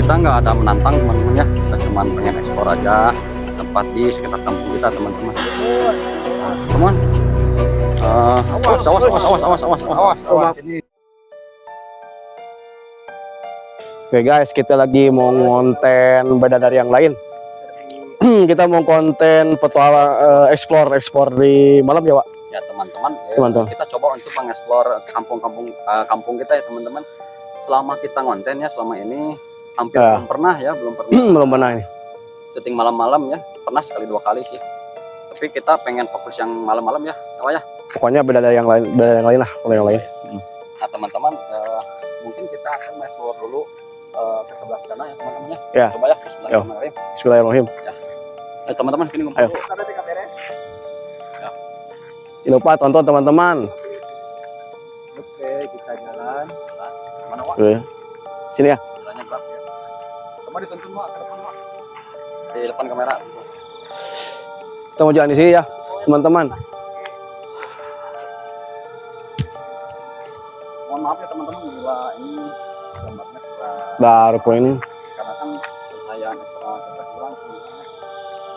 kita nggak ada menantang teman-teman ya, kita cuma pengen eksplor aja tempat di sekitar kampung kita teman-teman. Nah, teman, awas. Oke guys, kita lagi mau konten beda dari yang lain. Kita mau konten petualang explore di malam ya, Pak. Ya teman-teman, kita coba untuk mengeksplor kampung kita ya teman-teman. Selama kita konten ya selama ini hampir belum pernah belum pernah ini syuting malam-malam ya, pernah sekali 2 kali sih, tapi kita pengen fokus yang malam-malam ya ya. Pokoknya beda dari yang lain lah kalau yang lain. Nah teman-teman, mungkin kita akan explore dulu ke sebelah sana ya teman-teman ya. Coba ya, bismillahirrahmanirrahim ya. Ayo teman-teman, sini ngumpul. Ayo. Ya. Jangan lupa tonton teman-teman. Oke, kita jalan. Mana Wak? Sini ya. Jalannya gelap ya. Coba dituntun Wak, ke depan Wak. Di depan kamera. Kita mau jalan di sini ya, teman-teman. Mohon maaf ya teman-teman, bila ini gambarnya baru poin ini. Karena kan cahaya kita kurang teman-teman.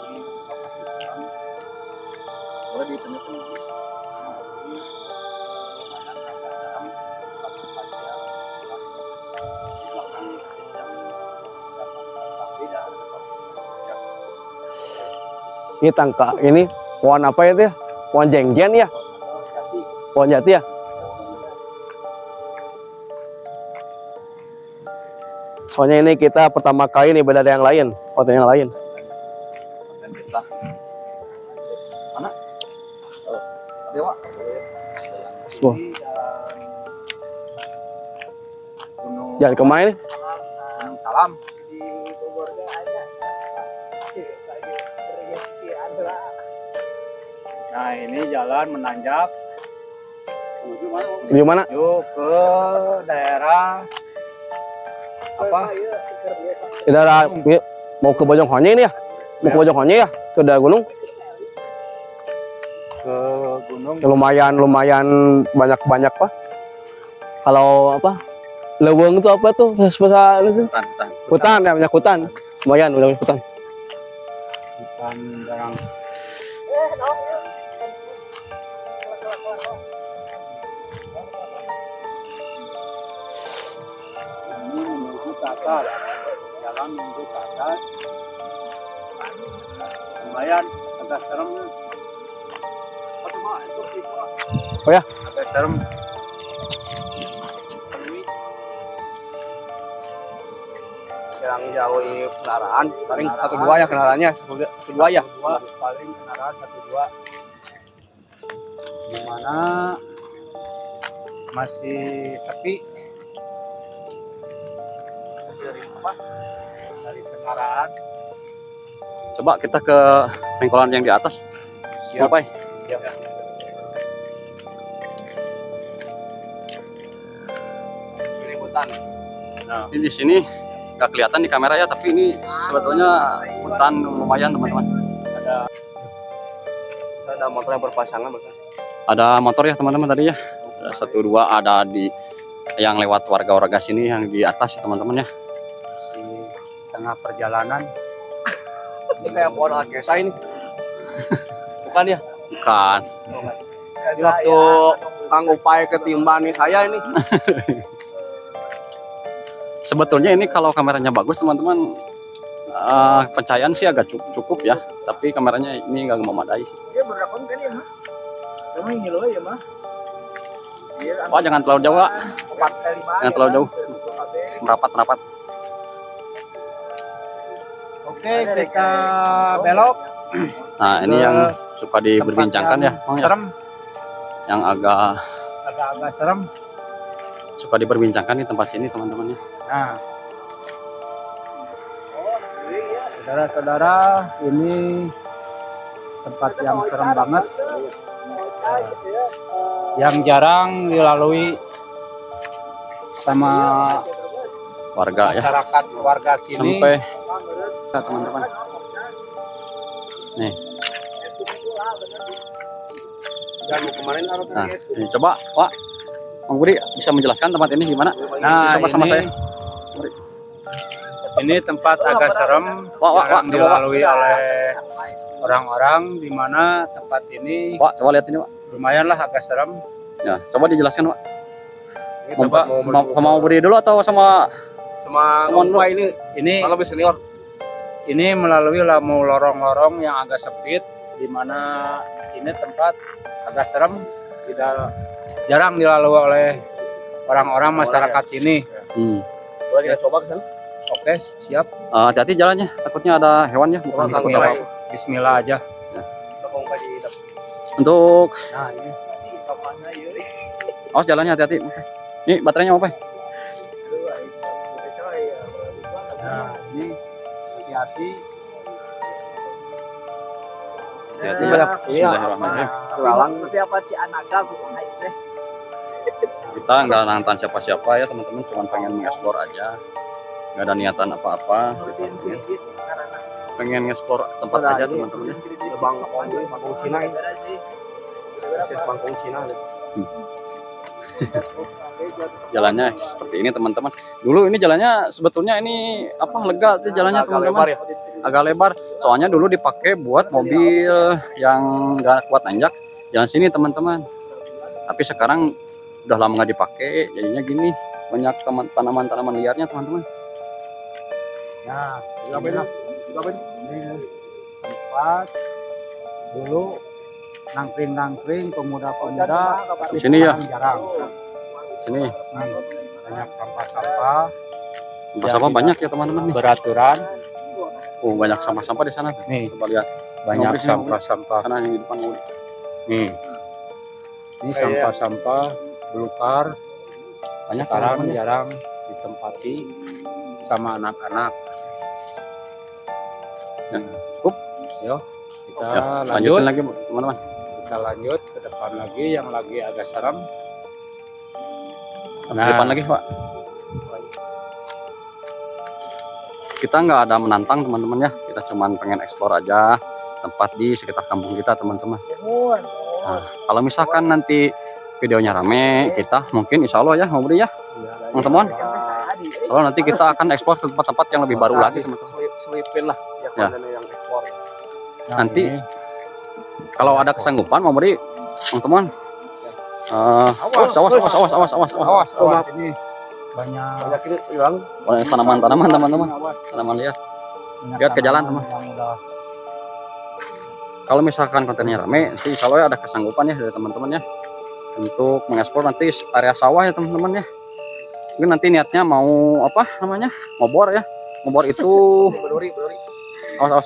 Ini lokasi kurang. Boleh ditunjukin. Ini tangka, ini pohon apa itu ya? Pohon jengjen ya? Pohon jati ya? Soalnya ini kita pertama kali nih beda dari yang lain, foto yang lain. Mana? Dewa. Jalan kemana nih? Gunung Salam. Nah ini jalan menanjak. Di mana? Yuk ke daerah apa? Daerah mau ke Bojongkonye ini ya? Mau ke Bojongkonye ya? Ke daerah gunung? Ke gunung. Ya, lumayan banyak Pak. Kalau apa? Leweng itu apa tuh? Bahasa itu? Hutan ya, banyak hutan. Lumayan udah hutan. Hutan jarang. Ini menuju ke atas, jalan menuju ke atas, lumayan agak serem. Oh ya, agak serem. Yang jauhi kendaraan, paling 1-2 ya kendaraannya, 1-2 ya. Paling kendaraan 1-2. Dimana masih sepi dari kendaraan. Coba kita ke pengkolan yang di atas. Siapa ya? Siap. Ini hutan. Nah, ini di sini nggak kelihatan di kamera ya, tapi ini sebetulnya hutan lumayan teman-teman. Ada motor yang berpasangan, ada motor ya teman-teman tadi ya. 1-2 ada di yang lewat warga sini yang di atas ya teman-teman ya. Di tengah perjalanan. Ini kayak pohon alkesa ini. Bukan ya? Bukan. Ini waktu Kang Upay ketimbang nih saya ini. Sebetulnya ini kalau kameranya bagus teman-teman, pencahayaan sih agak cukup ya, tapi kameranya ini nggak memadai sih. Wah, jangan terlalu jauh Pak. Jangan terlalu jauh, merapat. Oke, kita belok. Nah ini yang suka diberbincangkan ya, serem. Yang agak serem. Suka diperbincangkan di tempat sini teman-teman ya. Nah, saudara-saudara, ini tempat yang serem banget, yang jarang dilalui sama warga masyarakat ya. Warga sini sampai teman-teman. Nih. Nah, ini coba Pak Bang Budi bisa menjelaskan tempat ini gimana? Nah, coba sama saya. Ini tempat agak serem, jarang dilalui oleh orang-orang, di mana tempat ini Pak, coba lihat sini, Pak. lumayanlah agak serem. Ya, coba dijelaskan, Pak. Ini tempat Mau beri dulu atau sama teman dulu ini lebih senior. Ini melalui lorong-lorong yang agak sempit, di mana ini tempat agak serem, jarang dilalui oleh orang-orang masyarakat sini. Boleh kita coba ke sana? Oke, siap. Hati-hati jalannya, takutnya ada hewannya. Bukan Bismillah, Bismillah aja. Untuk Nah, ini. awas jalannya, hati-hati. Ini baterainya apa? Nah, ini hati-hati. Hati-hati. Bismillahirrahmanirrahim. Kita nggak nantang siapa-siapa ya teman-teman, cuma pengen mengeksplor aja, nggak ada niatan apa-apa. Pengen ngeksplor tempat aja teman-teman ya. Bangkong Cina ini. Bangkong Cina. Jalannya seperti ini teman-teman. Dulu ini jalannya sebetulnya ini apa, lega sih jalannya teman-teman. Agak lebar. Soalnya dulu dipakai buat mobil yang nggak kuat nanjak. Jalan sini teman-teman. Tapi sekarang udah lama nggak dipakai, jadinya gini, banyak tanaman-tanaman liarnya teman-teman. Nah, ini tempat dulu nangkring pemuda-pemuda Di sini ya. jarang. Sini. Banyak sampah-sampah. Sampah banyak ya teman-teman nih. Beraturan. Banyak sampah-sampah di sana. Nih, Coba lihat. banyak sampah-sampah. Sana yang di depan. Nih. Ini sampah-sampah belukar. Banyak Sekarang teman-teman ya. jarang ditempati sama anak-anak. Ya, cukup. Yuk, kita Ya, lanjut lanjutin lagi teman-teman. Kita lanjut ke depan lagi, yang lagi agak serem. Ke depan lagi Pak. Kita nggak ada menantang teman-teman ya, kita cuman pengen eksplor aja tempat di sekitar kampung kita teman-teman. Nah, kalau misalkan nanti videonya rame, kita mungkin insya Allah ya mau beri ya teman-teman. Kalau nanti kita akan eksplor ke tempat-tempat yang lebih baru lagi teman-teman. Selipin lah ya. Yang eksplor. Nanti kalau ada kesanggupan mau beri teman-teman. Awas ini banyak tanaman teman-teman, tanaman liar. Lihat ke jalan teman. Kalau misalkan kontennya rame, nanti insya Allah ya ada kesanggupan ya dari teman-teman ya untuk mengeksplor nanti area sawah ya teman-teman ya. Mungkin nanti niatnya mau apa namanya, ngobor ya, ngobor itu. Awas.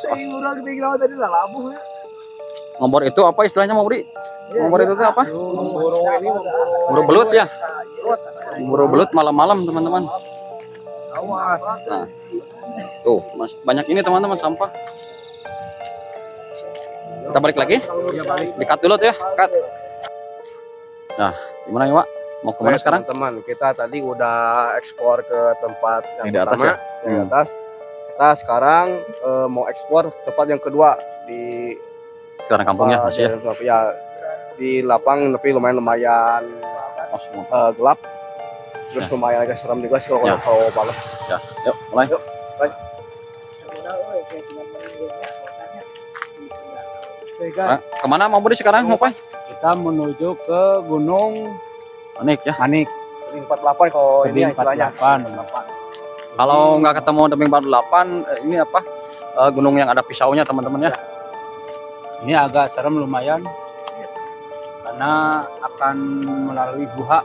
Ngobor itu apa istilahnya mau beri? Ngobor itu tuh apa? Buru belut ya. Buru belut malam-malam teman-teman. Nah, tuh banyak ini teman-teman sampah. Kita balik lagi. Dikat dulu tuh ya, cut. Nah, gimana ya Pak? Mau kemana sekarang? Teman, kita tadi udah eksplor ke tempat yang Di atas pertama, ya? di atas. Kita sekarang mau eksplor tempat yang kedua di Sekarang kampung ya masih ya. Ya, di lapang tapi lumayan gelap. Terus Ya. lumayan agak serem juga sih kalau Ya. malam. Ya, yuk mulai. Kemana mau beri sekarang mau Pak? kita menuju ke Gunung Manik ya. Manik. Di 48 kalau ini Tebing istilahnya. 48. Kalau nggak ketemu tebing 48, ini apa? Gunung yang ada pisaunya teman-teman ya. Ini agak serem lumayan karena akan melalui guha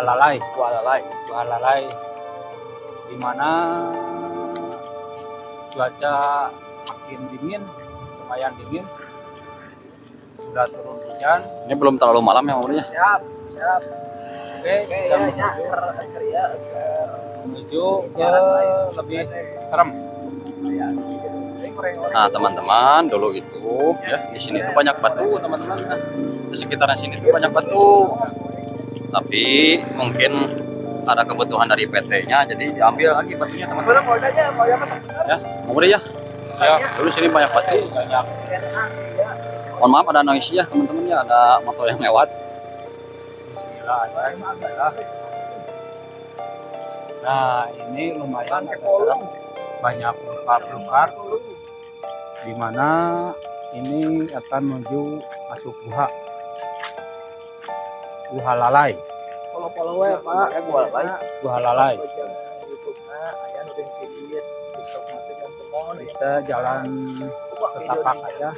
lalai, di mana cuaca makin dingin, lumayan dingin, sudah turun hujan. Ini belum terlalu malam ya mau berinya. Siap. Oke, kita menuju ke lebih serem. Nah teman-teman, dulu itu ya di sini tuh banyak batu teman-teman. Nah, di sekitaran sini tuh banyak batu. Tapi mungkin ada kebutuhan dari PT-nya, jadi diambil lagi batunya teman-teman. Ya, mau beri ya. Ya, dulu sini banyak batu. Mohon maaf ada noise ya teman-teman ya, ada motor yang lewat. Nah, ini lumayan agak serem. Banyak luka-luka di mana ini akan menuju masuk guha lalai. Follow we Pak. Guha lalai. Kita jalan setapak aja.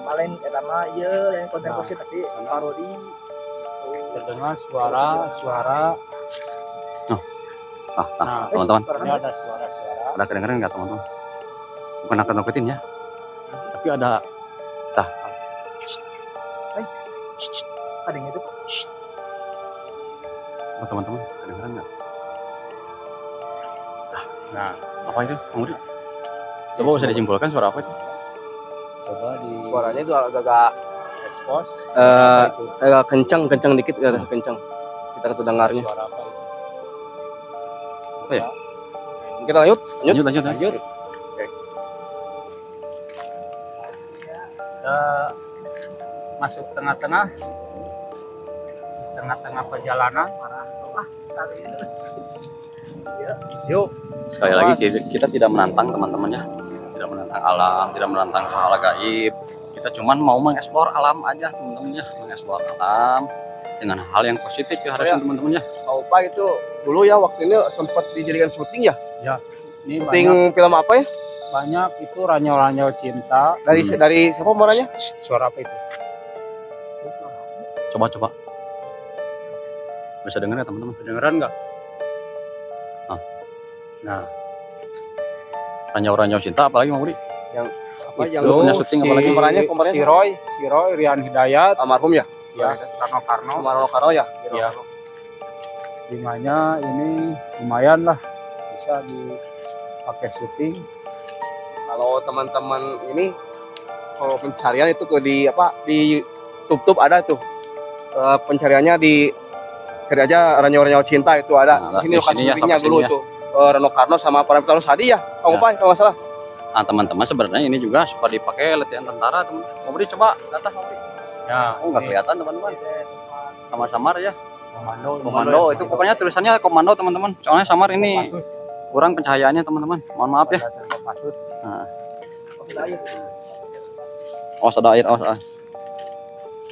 Lain etama ieu lain konten Nah. positif tapi parodi Terdengar suara. Nah, teman-teman, ini ada suara-suara. ada kedengeran nggak teman-teman? Bukan nakut-nakutin ya, tapi ada adanya itu teman-teman, kedengeran nggak? Nah, Apa itu, Bang Budi? Coba bisa disimpulkan suara apa itu? coba di Suaranya itu agak expose. agak kencang dikit, agak kencang. Kita kedengarnya. Suara apa itu? Apa ya? Kita lanjut. Lanjut. Kita masuk tengah-tengah perjalanan. Yuk, Sekali lagi kita tidak menantang teman-teman ya, tidak menantang alam, tidak menantang hal gaib. Kita cuman mau mengeksplor alam aja teman-teman ya, mengeksplor alam dengan hal yang positif ya harusnya teman-teman ya. Kau Pak itu dulu ya waktu ini sempat dijadikan syuting ya. ini Syuting film apa ya? banyak itu ranyo-ranyo cinta. Dari siapa orangnya? Suara apa itu? Coba. Bisa dengar ya teman-teman? Kedengeran nggak? Nah, Ranjau-ranjau cinta apalagi Bang Budi? Apa itu yang punya syuting apalagi pemerannya si Roy Rian Hidayat, almarhum ya? ya, Rano Karno. Marno Karo ya? Ya. Dimana ini lumayan lah bisa dipakai syuting. Kalau teman-teman ini kalau pencarian itu di YouTube ada tuh. Pencariannya di cari aja Ranyo-Ranyo Cinta itu ada. Nah, Di sini di lokasi sini ya, syutingnya lokasi dulu ya. tuh. Rano Karno sama Pramipta Sadi ya, Kang Ya. Upai kalau nggak salah. Nah teman-teman sebenarnya ini juga suka dipakai latihan tentara teman. Bang Budi coba ke atas Bang Budi. Ya, Oh nggak kelihatan teman-teman. Sama samar ya. komando Itu pokoknya tulisannya komando teman-teman. Soalnya samar ini kurang pencahayaannya teman-teman. Mohon maaf ya. Nah. Awas ada air, awas.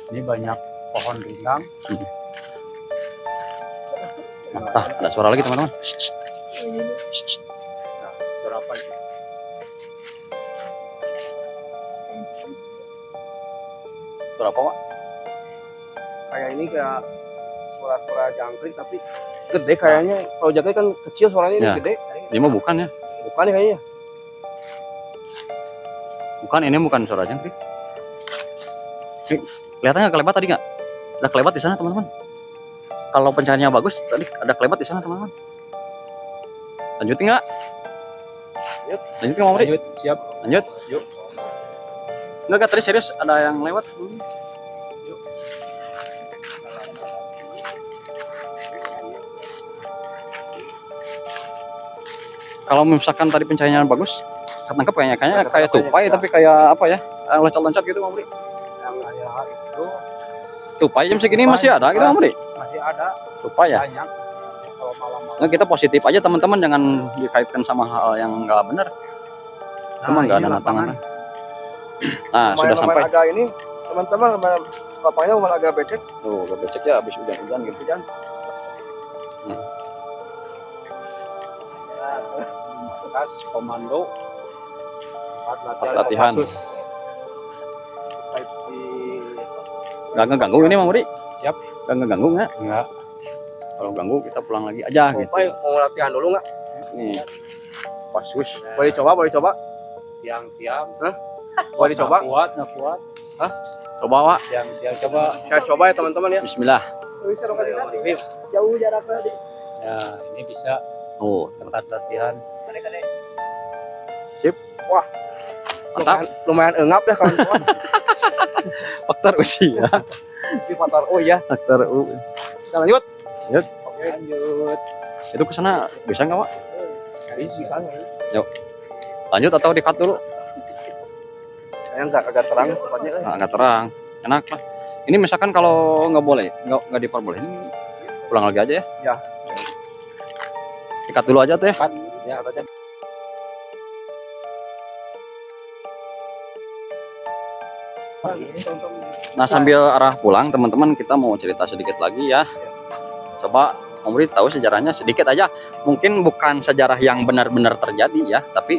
Ini banyak pohon rindang. Nah, ada suara lagi teman-teman. Nah, suara apa itu? Suara apa Pak? Kayak ini kayak suara-suara jangkrik tapi gede kayaknya. Kalau jangkrik kan kecil suaranya ini Ya. gede. Ini mah bukan ya. Bukan ya kayaknya. Bukan, ini bukan suara jangkrik. Ini, kelihatannya kelebat tadi nggak? Ada kelebat di sana teman-teman. Kalau pencahayaannya bagus, tadi ada kelebat di sana teman-teman. Lanjutin nggak? Lanjutin Bang Budi? Lanjut, siap. Lanjut. Yuk. Enggak tadi serius ada yang lewat. Kalau misalkan tadi pencahayaannya bagus, ketangkep kayaknya kayak tupai tapi kayak apa ya? Loncat-loncat gitu Bang Budi. Yang kayak itu Tupai jam segini masih ada gitu Bang Budi. masih ada Tupai ya. banyak. Kalau malam-malam. Nah, kita positif aja teman-teman, jangan dikaitkan sama hal yang nggak benar. Cuma nggak ini ada lapangan. tangan. Nah, sudah sampai. Agak ini teman-teman lapangnya lumayan agak becek. Tuh, udah becek ya habis hujan-hujan gitu kan. Bekas komando Tempat latihan. Kopassus. Nggak ngeganggu ini Bang Budi? Siap. Nggak ngeganggu nggak? Enggak. Kalau ganggu kita pulang lagi aja gitu. Upai mau latihan dulu nggak? Nih. Pasus. Boleh coba. Tiang-tiang. Boleh dicoba. Nggak kuat. Coba Pak. Tiang coba. Saya coba ya teman-teman ya. Bismillah. jauh jaraknya di Ya, ini bisa Oh, tempat latihan. mantap. Lumayan engap ya kawan-kawan. Faktor usia. Si Fatar oh iya. Faktor Kita lanjut. Oke, lanjut. Itu ke sana bisa nggak Pak? Bisa. Lanjut atau di cut dulu? Saya agak terang tempatnya. Nah, nggak terang. Enak lah. Ini misalkan kalau nggak boleh, nggak diperbolehin, pulang lagi aja ya. Ya. Ikat dulu aja tuh ya. Ya, aja. Nah, sambil arah pulang teman-teman, kita mau cerita sedikit lagi ya. Coba Om Ri tahu sejarahnya sedikit aja. Mungkin bukan sejarah yang benar-benar terjadi ya, tapi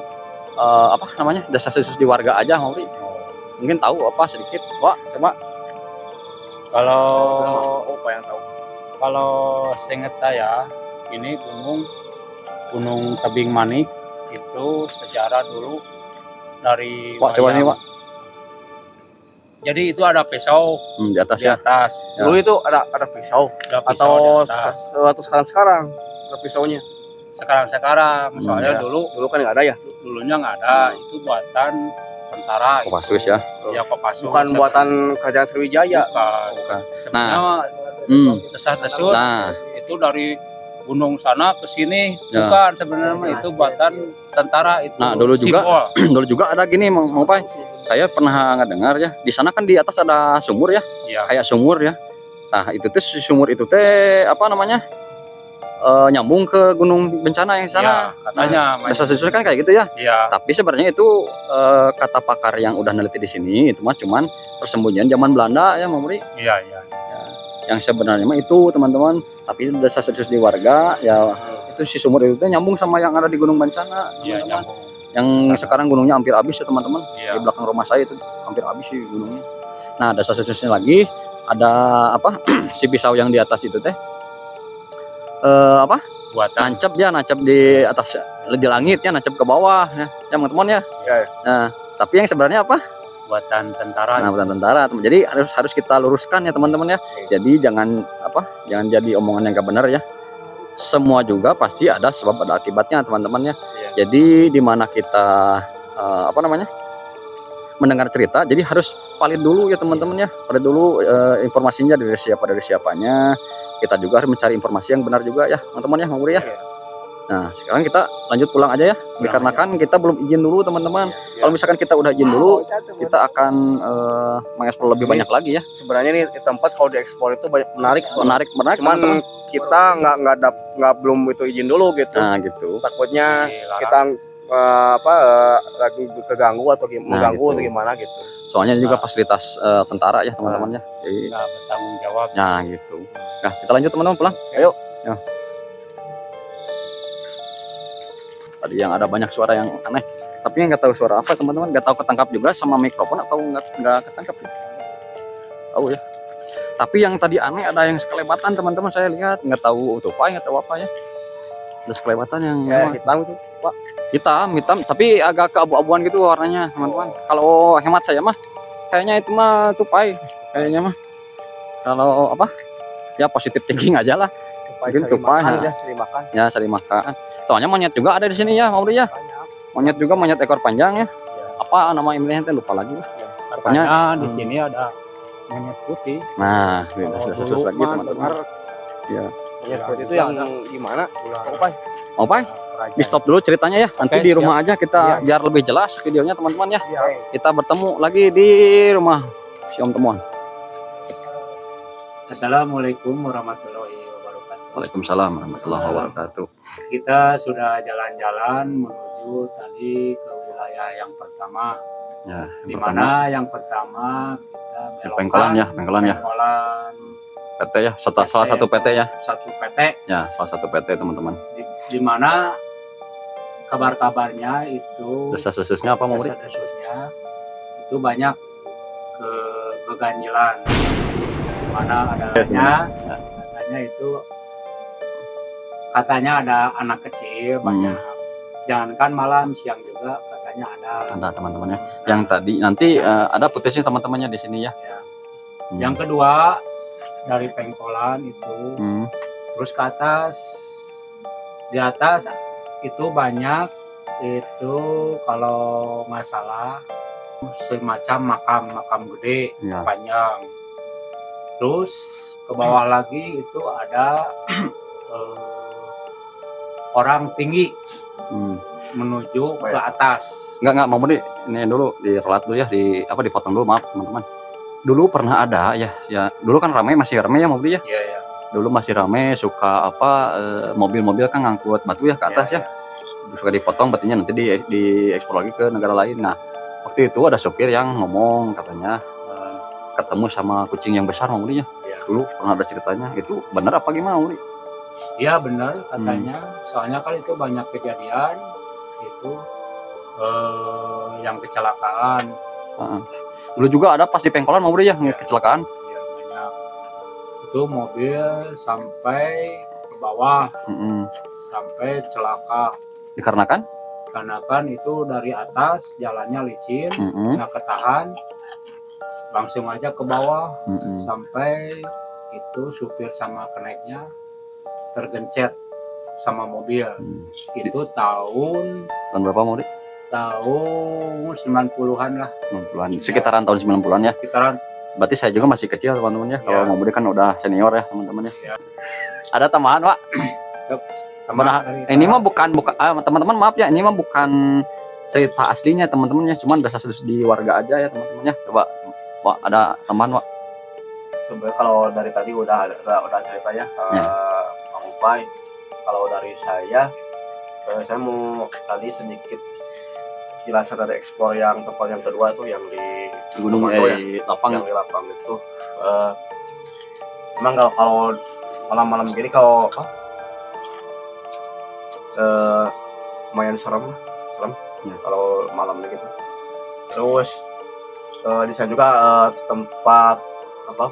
apa namanya, desas-desus di warga aja Om Ri. Mungkin tahu apa sedikit. Wah, coba. Kalau apa yang tahu? kalau seingat saya ini Gunung Tebing Manik itu sejarah dulu dari Wah, coba nih, Pak. Jadi itu ada pisau Di atas di ya. atas, Ya. Dulu itu ada pisau ada pisau atau di atas. suatu sekarang ada pisaunya. Sekarang soalnya Ya. Dulu kan nggak ada ya. dulunya nggak ada, itu buatan tentara. Kopassus ya. Ya Kopassus. Bukan buatan kerajaan Sriwijaya. Bukan. Bukan. Sebenarnya desas-desus Nah, itu dari gunung sana ke sini, Ya. bukan sebenarnya mah itu buatan tentara itu. Nah, dulu juga- simbol. dulu juga ada gini mau Pai. Saya pernah dengar ya, di sana kan di atas ada sumur ya, Iya. kayak sumur ya. Nah, itu teh si sumur itu teh apa namanya? Nyambung ke gunung bencana yang sana. Ya, katanya Desas-desusnya kan kayak gitu ya. Iya. Tapi sebenarnya itu kata pakar yang udah neliti di sini itu mah cuman persembunyian zaman Belanda ya, Mamri. Iya. Yang sebenarnya mah itu teman-teman, tapi desas-desus di warga ya, itu si sumur itu teh nyambung sama yang ada di gunung bencana. Iya, teman-teman. nyambung. Yang sekarang gunungnya hampir habis ya teman-teman. Iya. Di belakang rumah saya itu hampir habis sih gunungnya. Nah, desas-desusnya lagi ada apa? Si pisau yang di atas itu teh apa? Buatan Nancap di atas di langit ya, nancap ke bawah ya, teman-teman ya. Iya. Nah, tapi yang sebenarnya apa? buatan tentara. Nah, bukan tentara. Jadi harus kita luruskan ya teman-teman ya. Jadi jangan jadi omongan yang gak benar ya. Semua juga pasti ada sebab ada akibatnya teman-teman ya. Iya. Jadi di mana kita mendengar cerita, jadi harus valid dulu ya teman-teman ya. Valid dulu informasinya dari siapanya. Kita juga harus mencari informasi yang benar juga ya teman-teman ya, Mang Buri ya. Iya. Nah, sekarang kita lanjut pulang aja ya. Dikarenakan kita belum izin dulu teman-teman. Kalau misalkan kita udah izin dulu, kita akan mengeksplor lebih banyak lagi ya. Sebenarnya nih tempat kalau dieksplor itu banyak menarik. Menarik Cuman teman-teman. kita nggak belum itu izin dulu gitu. Nah, gitu. Takutnya Dilarang. kita lagi keganggu atau mengganggu gitu. atau gimana gitu. Soalnya juga fasilitas tentara ya teman-teman ya. Jadi, nggak bertanggung jawab. nah gitu. Nah, kita lanjut teman-teman pulang. Ayo. Ya. Tadi yang ada banyak suara yang aneh. Tapi yang nggak tahu suara apa teman-teman, nggak tahu ketangkap juga sama mikrofon atau nggak ketangkap. Tahu ya. Tapi yang tadi aneh ada yang sekelebatan teman-teman, saya lihat nggak tahu tupai nggak tahu apa ya. Ada sekelebatan yang Ya, hitam itu, Pak. hitam tapi agak keabu-abuan gitu warnanya teman-teman. Kalau hemat saya mah kayaknya itu mah tupai kayaknya mah. Kalau apa ya positif thinking aja lah. Mungkin tupai Sering makan. ya, sering makan. Soalnya monyet juga ada di sini ya, Mauri ya. Monyet juga, monyet ekor panjang ya. Apa nama ilmiahnya teh lupa lagi lah. Katanya di sini ada monyet putih. Nah, Kalau sudah dulu lagi mah teman-teman. Iya. Ya, seperti itu yang gimana? Apa? Oh, Pai, di stop dulu ceritanya ya. Nanti Oke, di rumah aja kita biar lebih jelas videonya teman-teman ya. Kita bertemu lagi di rumah si Om Temuan. Assalamualaikum warahmatullahi wabarakatuh. Waalaikumsalam warahmatullahi wabarakatuh. Kita sudah jalan-jalan menuju tadi ke wilayah yang pertama. Ya, Di yang pertama mana yang pertama kita belokkan Pengkolan ya, Pengkolan ya. Pengkolan PT ya, salah satu PT ya. satu PT Ya, salah satu PT teman-teman. di mana kabar-kabarnya itu Desas-desusnya apa Mauri? desas-desusnya itu banyak keganjilan, di mana katanya itu katanya ada anak kecil banyak, jangankan malam, siang juga katanya ada. Ada teman-teman ya. Yang tadi nanti ada putusnya teman-temannya di sini ya. Ya. Yang kedua dari Pengkolan itu Hmm. terus ke atas, di atas itu banyak itu kalau nggak salah semacam makam gede Ya. panjang. Terus ke bawah lagi itu ada orang tinggi Hmm. menuju ke atas. Enggak mau di ini dulu direlat dulu ya, dipotong dulu, maaf teman-teman. Dulu pernah ada ya dulu kan masih ramai ya Mauri ya. Iya ya. dulu masih rame suka apa mobil-mobil kan ngangkut batu ya ke atas ya. Suka dipotong batunya nanti diekspor lagi ke negara lain. Nah, waktu itu ada sopir yang ngomong katanya ketemu sama kucing yang besar Mauri ya. Dulu pernah ada ceritanya. Itu benar apa gimana Mauri? Iya benar katanya. Soalnya kan itu banyak kejadian itu yang kecelakaan. Dulu juga ada pas di Pengkolan Mauri ya kecelakaan. Ya banyak. Itu mobil sampai ke bawah sampai celaka. Dikarenakan? Karena kan itu dari atas jalannya licin, nggak ketahan, langsung aja ke bawah sampai itu supir sama kenaiknya tergencet sama mobil. Itu tahun berapa Mauri? Tahun 90-an lah. 90-an. Sekitaran tahun 90-an ya. Sekitaran. Berarti saya juga masih kecil teman-teman ya. Kalau Mauri kan udah senior ya teman-teman ya. Ada tambahan Pak? Ini mah bukan teman-teman maaf ya, ini mah bukan cerita aslinya teman-teman ya, cuman dasar di warga aja ya teman-teman ya. Coba Pak ada tambahan Pak. Sebenarnya kalau dari tadi udah ceritanya Bang Upai. Kalau dari saya mau tadi sedikit jelasan dari ekspor yang tempat yang kedua itu yang di Gunung di lapang yang di lapang itu. Emang kalau malam-malam gini kalau lumayan serem ya. Kalau malam gitu. Terus di sana juga tempat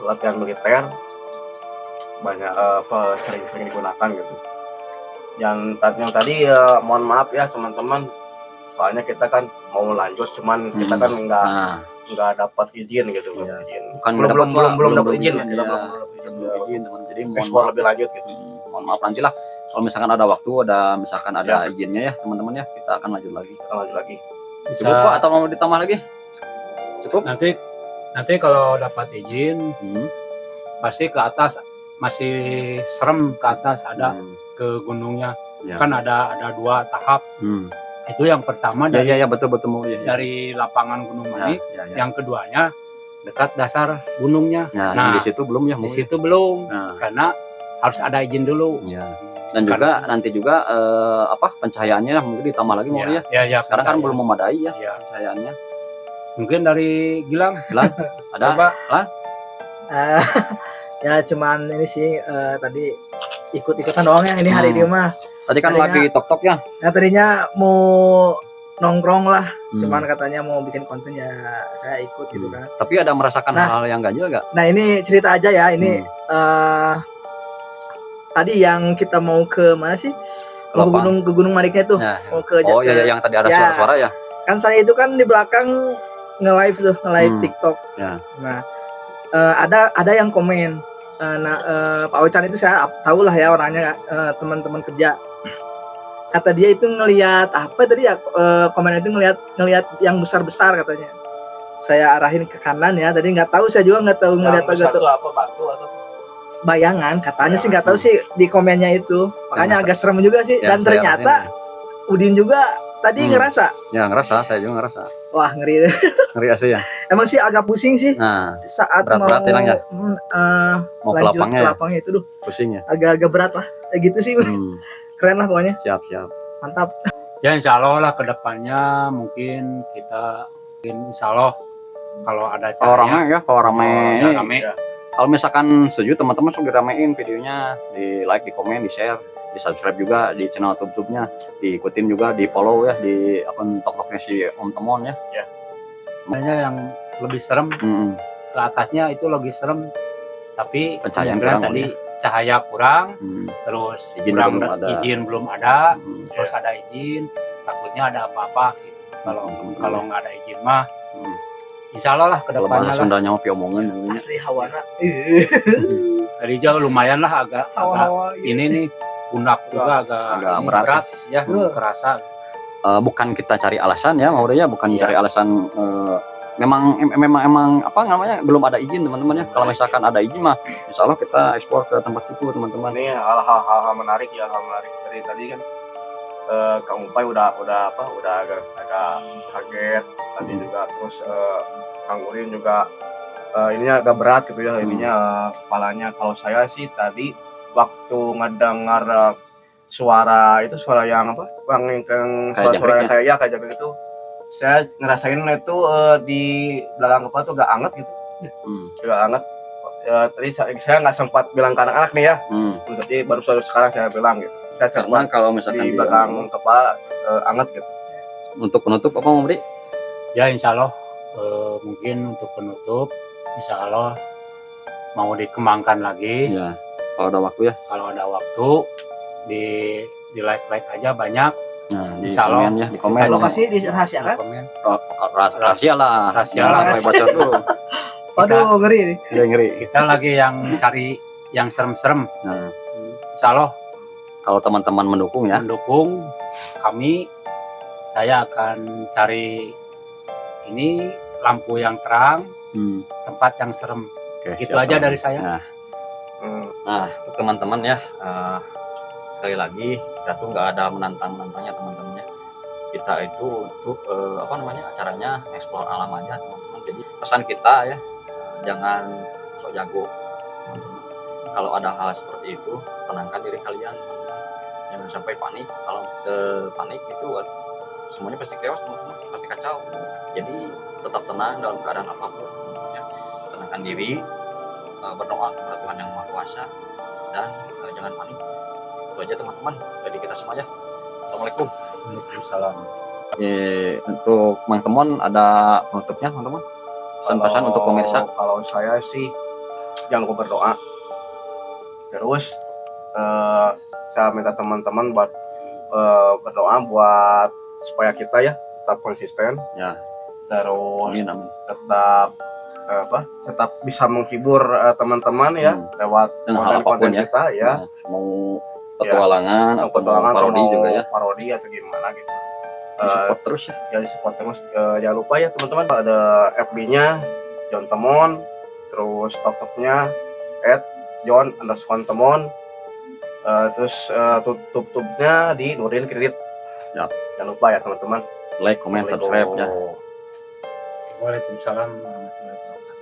latihan militer banyak sering digunakan gitu. Yang tadi mohon maaf ya teman-teman, soalnya kita kan mau lanjut cuman kita kan nggak dapat izin gitu. Belum dapat izin ya, kita belum izin teman. Jadi mohon lebih lanjut gitu. Mohon maaf nantilah kalau misalkan ada waktu, misalkan ada izinnya ya teman-teman ya, kita akan lanjut lagi. Bisa. Cukup Pak atau mau ditambah lagi? Cukup. Nanti kalau dapat izin pasti ke atas, masih serem ke atas ada ke gunungnya. Kan ada 2 tahap. Itu yang pertama dari betul dari lapangan Gunung Manik, yang keduanya dekat dasar gunungnya. Nah, di situ belum ya? Di situ belum, karena harus ada izin dulu. Dan juga nanti juga pencahayaannya mungkin ditambah lagi mau ya. Sekarang kan belum memadai ya pencahayaannya. Mungkin dari Gilang ada Coba. Ya cuman ini sih tadi ikut-ikutan doang ya ini hari ini mah. Tadi kan tadinya, lagi tok-tok ya. Nah tadinya mau nongkrong lah, cuman katanya mau bikin konten ya saya ikut gitu kan. Tapi ada merasakan hal-hal yang ganjil gak? Nah ini cerita aja ya ini. Tadi yang kita mau ke mana sih? Ke Gunung Mariknya tuh. Mau ke yang tadi ada suara-suara ya. Kan saya itu kan di belakang nge-live TikTok. Nah, ada yang komen. Pak Ocan itu saya tahu lah ya orangnya, teman-teman kerja. Kata dia itu ngelihat apa tadi ya, komen itu ngelihat yang besar-besar katanya. Saya arahin ke kanan ya. Tadi nggak tahu, saya juga nggak tahu ngelihat apa batu atau bayangan, katanya sih nggak tahu sih di komennya itu, makanya agak serem juga sih. Dan ternyata Udin juga tadi ngerasa. Ya ngerasa, saya juga ngerasa. Wah ngeri. Ngeri asli ya. Emang sih agak pusing sih. Nah, saat berat hilang ya. Mau ke lapangnya itu tuh. Pusing ya. Agak berat lah. Kayak gitu sih. Keren lah pokoknya. Siap. Mantap. Ya insya Allah lah kedepannya mungkin kita insya Allah kalau ada kalau ramai ya. Kalau misalkan setuju teman-teman sudah ramein videonya, di like, di komen, di share, di subscribe juga di channel YouTube-nya, diikutin juga, di follow ya di akun TikTok-nya si Om Temon ya. Makanya yang lebih serem ke atasnya itu lebih serem, tapi pencahayaan kurang tadi cahaya kurang, terus izin belum ada, terus ada izin takutnya ada apa-apa gitu. Kalau nggak ada izin mah insya Allah lah kedepannya lah. Sundanya mau piomongan asli hawana. Tadi jauh lumayan lah agak ini nih pundak juga agak berat ya, kerasa. Bukan kita cari alasan ya, Mauri ya, bukan cari alasan. Memang apa namanya belum ada izin teman-teman ya. Kalau misalkan ada izin mah, insya Allah kita ekspor ke tempat itu teman-teman. Ini hal-hal menarik ya, dari tadi kan. Kang Upai udah agak kaget tadi juga, terus Kang Urin juga ininya agak berat gitu ya, ininya kepalanya. Kalau saya sih tadi waktu ngedengar suara yang apa bang yang Kayak suara jangkrik kayak kayak jangkrik itu saya ngerasain itu di belakang kepala tuh gak anget gitu gak anget tadi saya nggak sempat bilang ke anak-anak nih ya tapi baru sekarang saya bilang gitu saya Karena kalau misalkan di belakang kepala anget gitu. untuk penutup apa mau beri? Ya insya Allah mungkin untuk penutup insya Allah mau dikembangkan lagi. Ya, kalau ada waktu ya. Kalau ada waktu di like aja banyak. Nah, di Insya Allah. komen ya, di komen. Lokasi dirahasiakan. Komen. Rahasia lah. Rahasia Jangan lah. sampai bocor dulu. Waduh, ngeri nih. Ngeri. Kita lagi yang cari yang serem-serem. Nah, Insya Allah kalau teman-teman mendukung ya. mendukung kami, saya akan cari ini lampu yang terang, tempat yang serem. Oke, Itu aja dari saya. Nah, nah untuk teman-teman ya, sekali lagi kita tuh nggak ada menantangnya teman-temannya. Kita itu untuk apa namanya acaranya explore alam aja teman-teman. Jadi pesan kita ya, jangan sok jago. Teman-teman. Kalau ada hal seperti itu, tenangkan diri kalian. Teman-teman. Jangan sampai panik. Kalau panik itu semuanya pasti chaos teman-teman, pasti kacau. Jadi tetap tenang dalam keadaan apapun. Ya. Tenangkan diri, berdoa kepada Tuhan yang Maha Kuasa dan jangan panik. Itu aja teman-teman dari kita semua ya. Assalamualaikum. Waalaikumsalam. Untuk teman-teman ada penutupnya teman-teman? Pesan-pesan untuk pemirsa? Kalau saya sih jangan lupa berdoa. Terus saya minta teman-teman buat berdoa buat supaya kita ya tetap konsisten. Ya. Terus Amin, amin. tetap bisa menghibur teman-teman ya lewat dengan hal apapun konten-konten ya. kita ya. Nah, mau petualangan atau petualangan parodi atau juga ya. Parodi atau gimana gitu. Support terus ya. Jadi support terus. Jangan lupa ya teman-teman ada FB-nya John Temon, terus TikTok-nya @John_Temon, terus tutupnya di Nurdin Kredit. Ya. Jangan lupa ya teman-teman. Like, comment, subscribe ya. Waalaikumsalam warahmatullahi wabarakatuh.